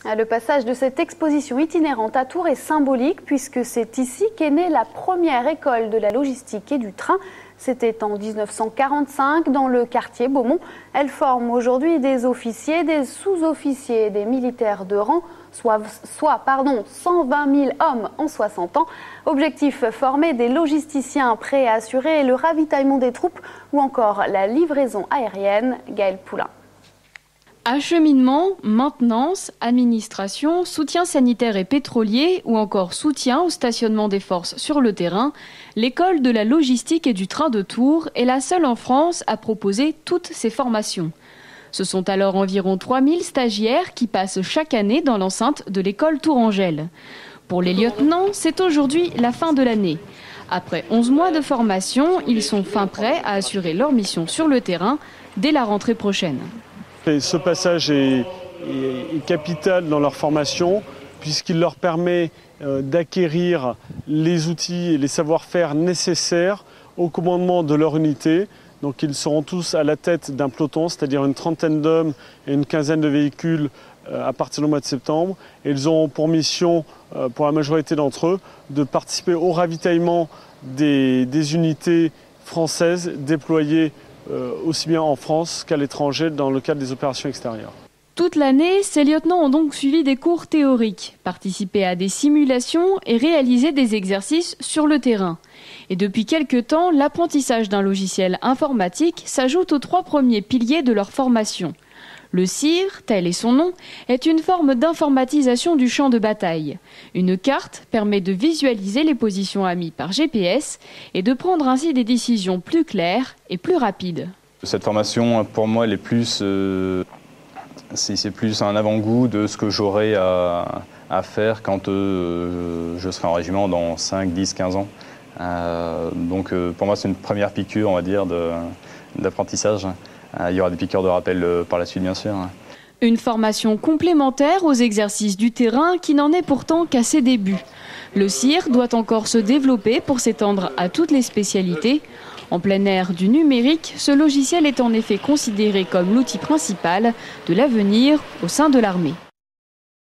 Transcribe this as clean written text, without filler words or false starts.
Le passage de cette exposition itinérante à Tours est symbolique puisque c'est ici qu'est née la première école de la logistique et du train. C'était en 1945 dans le quartier Beaumont. Elle forme aujourd'hui des officiers, des sous-officiers et des militaires de rang, soit 120 000 hommes en 60 ans. Objectif, former des logisticiens prêts à assurer le ravitaillement des troupes ou encore la livraison aérienne. Gaël Poulain. Acheminement, maintenance, administration, soutien sanitaire et pétrolier ou encore soutien au stationnement des forces sur le terrain, l'école de la logistique et du train de Tours est la seule en France à proposer toutes ces formations. Ce sont alors environ 3000 stagiaires qui passent chaque année dans l'enceinte de l'école Tourangelle. Pour les lieutenants, c'est aujourd'hui la fin de l'année. Après 11 mois de formation, ils sont fin prêts à assurer leur mission sur le terrain dès la rentrée prochaine. Et ce passage est capital dans leur formation puisqu'il leur permet d'acquérir les outils et les savoir-faire nécessaires au commandement de leur unité. Donc ils seront tous à la tête d'un peloton, c'est-à-dire une trentaine d'hommes et une quinzaine de véhicules à partir du mois de septembre. Et ils auront pour mission, pour la majorité d'entre eux, de participer au ravitaillement des unités françaises déployées aussi bien en France qu'à l'étranger dans le cadre des opérations extérieures. Toute l'année, ces lieutenants ont donc suivi des cours théoriques, participé à des simulations et réalisé des exercices sur le terrain. Et depuis quelque temps, l'apprentissage d'un logiciel informatique s'ajoute aux 3 premiers piliers de leur formation. Le CIR, tel est son nom, est une forme d'informatisation du champ de bataille. Une carte permet de visualiser les positions amies par GPS et de prendre ainsi des décisions plus claires et plus rapides. Cette formation, pour moi, elle est plus, c'est plus un avant-goût de ce que j'aurai à faire quand je serai en régiment dans 5, 10, 15 ans. Donc pour moi, c'est une première piqûre, on va dire, d'apprentissage. Il y aura des piqûres de rappel par la suite, bien sûr. Une formation complémentaire aux exercices du terrain qui n'en est pourtant qu'à ses débuts. Le CIR doit encore se développer pour s'étendre à toutes les spécialités. En plein air du numérique, ce logiciel est en effet considéré comme l'outil principal de l'avenir au sein de l'armée.